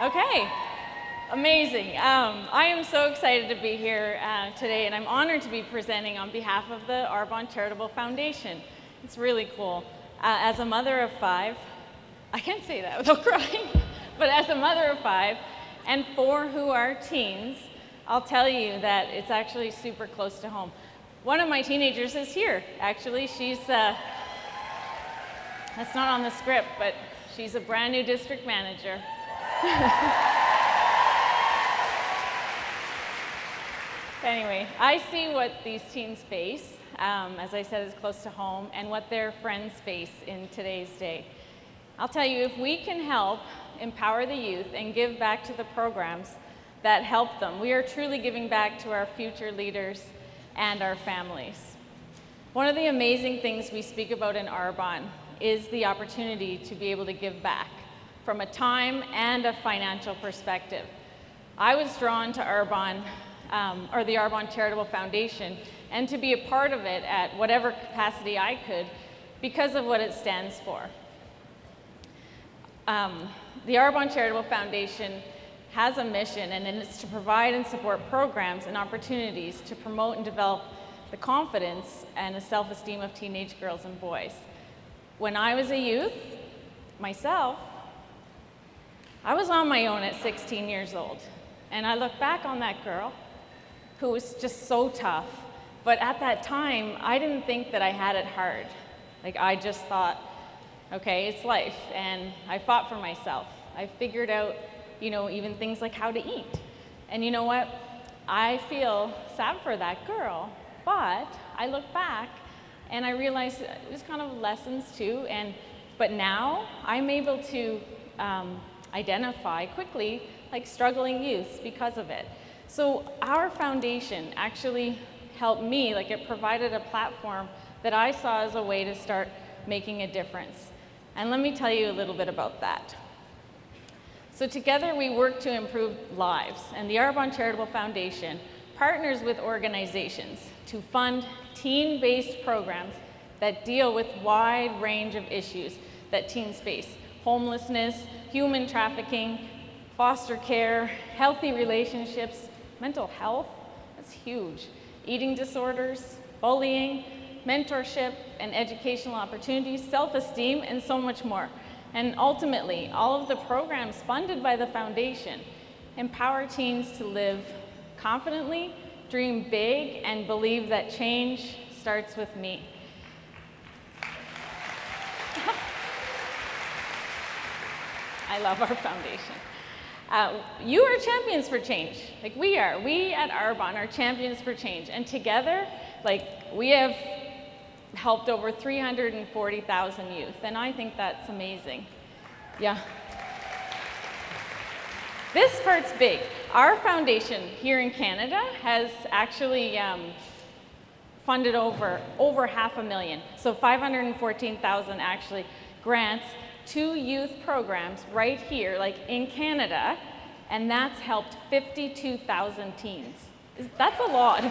Okay, amazing. I am so excited to be here today, and I'm honored to be presenting on behalf of the Arbonne Charitable Foundation. It's really cool. As a mother of 5, I can't say that without crying, but as a mother of 5 and 4 who are teens, I'll tell you that it's actually super close to home. One of my teenagers is here, actually. She's, that's not on the script, but she's a brand new district manager. Anyway, I see what these teens face, as I said, is close to home, and what their friends face in today's day. I'll tell you, if we can help empower the youth and give back to the programs that help them, we are truly giving back to our future leaders and our families. One of the amazing things we speak about in Arbonne is the opportunity to be able to give back from a time and a financial perspective. I was drawn to Arbonne, or the Arbonne Charitable Foundation, and to be a part of it at whatever capacity I could because of what it stands for. The Arbonne Charitable Foundation has a mission, and it's to provide and support programs and opportunities to promote and develop the confidence and the self-esteem of teenage girls and boys. When I was a youth, myself, I was on my own at 16 years old, and I look back on that girl who was just so tough, but at that time, I didn't think that I had it hard. Like, I just thought, okay, it's life, and I fought for myself. I figured out, even things like how to eat. And you know what? I feel sad for that girl, but I look back and I realized it was kind of lessons too, but now I'm able to identify quickly like struggling youths because of it. So our foundation actually helped me, like it provided a platform that I saw as a way to start making a difference. And let me tell you a little bit about that. So together we work to improve lives, and the Arbonne Charitable Foundation partners with organizations to fund teen-based programs that deal with wide range of issues that teens face: homelessness, human trafficking, foster care, healthy relationships, mental health, that's huge, eating disorders, bullying, mentorship and educational opportunities, self-esteem, and so much more. And ultimately, all of the programs funded by the foundation empower teens to live confidently, dream big, and believe that change starts with me. I love our foundation. You are champions for change, like we are. We at Arbonne are champions for change, and together, we have helped over 340,000 youth, and I think that's amazing. Yeah. This part's big. Our foundation here in Canada has actually funded over $500,000, so 514,000 actually grants to youth programs right here, like in Canada, and that's helped 52,000 teens. That's a lot.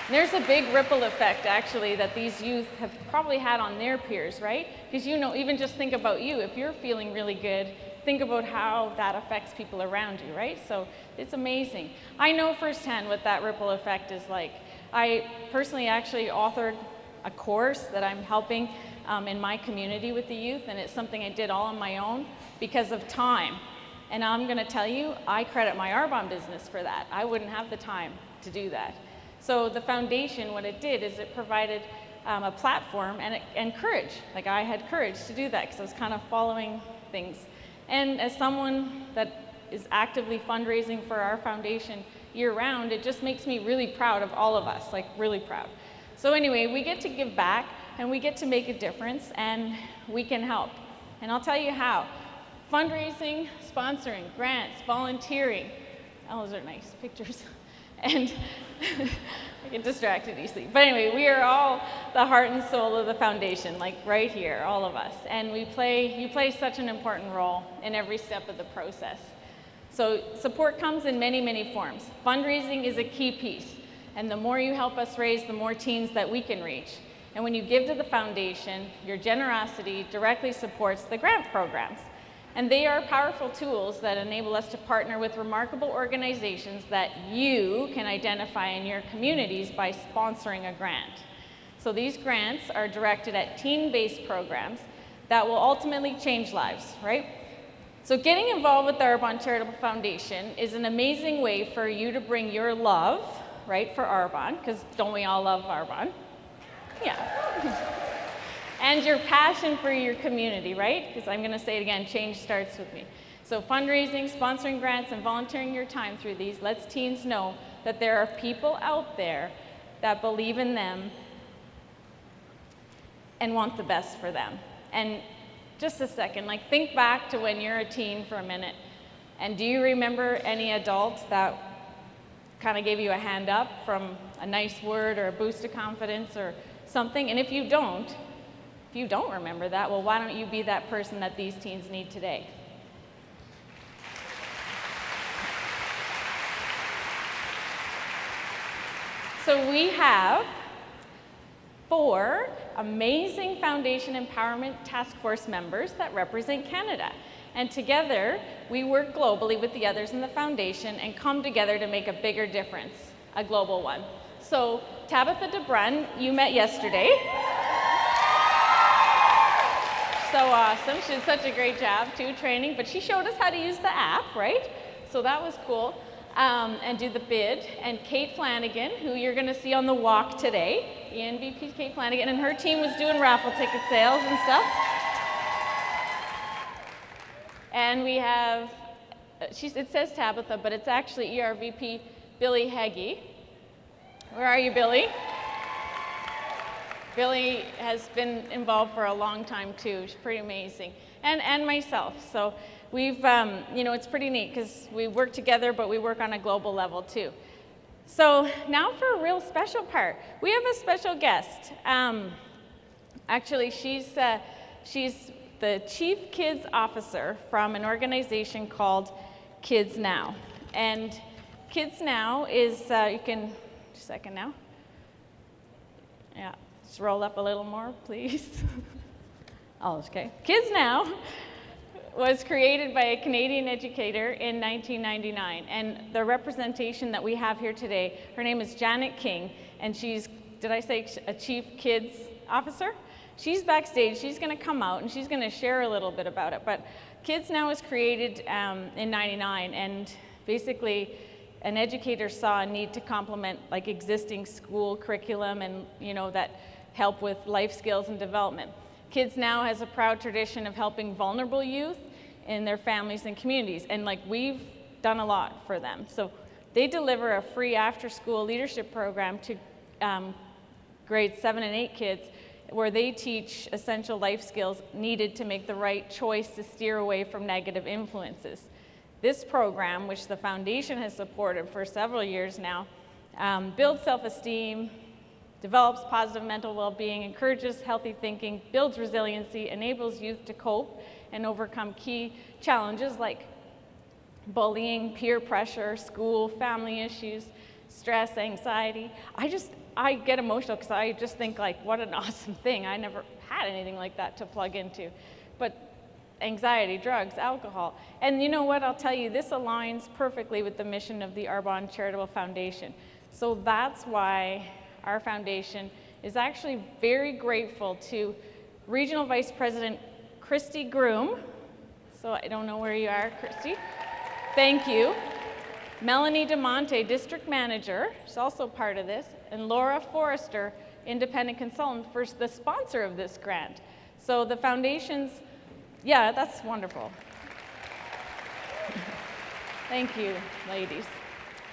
There's a big ripple effect, actually, that these youth have probably had on their peers, right? Because even just think about you. If you're feeling really good, think about how that affects people around you, right? So it's amazing. I know firsthand what that ripple effect is like. I personally actually authored a course that I'm helping in my community with the youth, and it's something I did all on my own because of time. And I'm going to tell you, I credit my Arbonne business for that. I wouldn't have the time to do that. So the foundation, what it did is it provided a platform and courage. Like, I had courage to do that because I was kind of following things. And as someone that is actively fundraising for our foundation year-round, it just makes me really proud of all of us, like really proud. So anyway, we get to give back, and we get to make a difference, and we can help. And I'll tell you how. Fundraising, sponsoring, grants, volunteering. Oh, those are nice pictures. And I get distracted easily. But anyway, we are all the heart and soul of the foundation, like right here, all of us. And you play such an important role in every step of the process. So support comes in many, many forms. Fundraising is a key piece. And the more you help us raise, the more teens that we can reach. And when you give to the foundation, your generosity directly supports the grant programs. And they are powerful tools that enable us to partner with remarkable organizations that you can identify in your communities by sponsoring a grant. So these grants are directed at teen-based programs that will ultimately change lives, right? So getting involved with the Arbonne Charitable Foundation is an amazing way for you to bring your love, right, for Arbonne, because don't we all love Arbonne? Yeah. And your passion for your community, right? Because I'm going to say it again, change starts with me. So fundraising, sponsoring grants, and volunteering your time through these lets teens know that there are people out there that believe in them and want the best for them. And just a second, like think back to when you're a teen for a minute. And do you remember any adult that kind of gave you a hand up from a nice word or a boost of confidence or something? And if you don't remember that, well, why don't you be that person that these teens need today? So we have 4 amazing Foundation Empowerment Task Force members that represent Canada. And together, we work globally with the others in the Foundation and come together to make a bigger difference, a global one. So Tabitha DeBrun, you met yesterday. So awesome. She did such a great job too, training, but she showed us how to use the app, right? So that was cool. And do the bid. And Kate Flanagan, who you're going to see on the walk today, ENVP Kate Flanagan, and her team was doing raffle ticket sales and stuff. And we have, it says Tabitha, but it's actually ERVP Billy Heggie. Where are you, Billy? Billy has been involved for a long time too. She's pretty amazing. And myself. So we've, it's pretty neat because we work together, but we work on a global level too. So now for a real special part. We have a special guest. Actually, she's the Chief Kids Officer from an organization called Kids Now. And Kids Now is, you can, just a second now. Yeah. Just roll up a little more, please. Oh, okay. Kids Now was created by a Canadian educator in 1999. And the representation that we have here today, her name is Janet King, and she's, did I say a Chief Kids Officer? She's backstage. She's going to come out, and she's going to share a little bit about it. But Kids Now was created in 99, and basically an educator saw a need to complement like existing school curriculum and that help with life skills and development. Kids Now has a proud tradition of helping vulnerable youth in their families and communities, and like we've done a lot for them. So they deliver a free after-school leadership program to grades 7 and 8 kids where they teach essential life skills needed to make the right choice to steer away from negative influences. This program, which the Foundation has supported for several years now, builds self-esteem, develops positive mental well-being, encourages healthy thinking, builds resiliency, enables youth to cope and overcome key challenges like bullying, peer pressure, school, family issues, stress, anxiety. I get emotional because I just think like, what an awesome thing. I never had anything like that to plug into. But anxiety, drugs, alcohol. And you know what, I'll tell you, this aligns perfectly with the mission of the Arbonne Charitable Foundation. So that's why our foundation is actually very grateful to Regional Vice President Christy Groom. So I don't know where you are, Christy. Thank you. Melanie DeMonte, District Manager, she's also part of this, and Laura Forrester, Independent Consultant, for the sponsor of this grant. So the foundation's, yeah, that's wonderful. Thank you, ladies.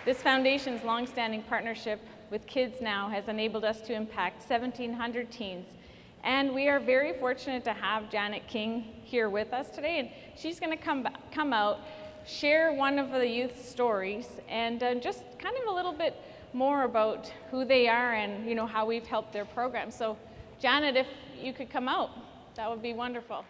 This foundation's longstanding partnership with Kids Now has enabled us to impact 1,700 teens. And we are very fortunate to have Janet King here with us today. And she's going to come out, share one of the youth's stories, and just kind of a little bit more about who they are and how we've helped their program. So Janet, if you could come out, that would be wonderful.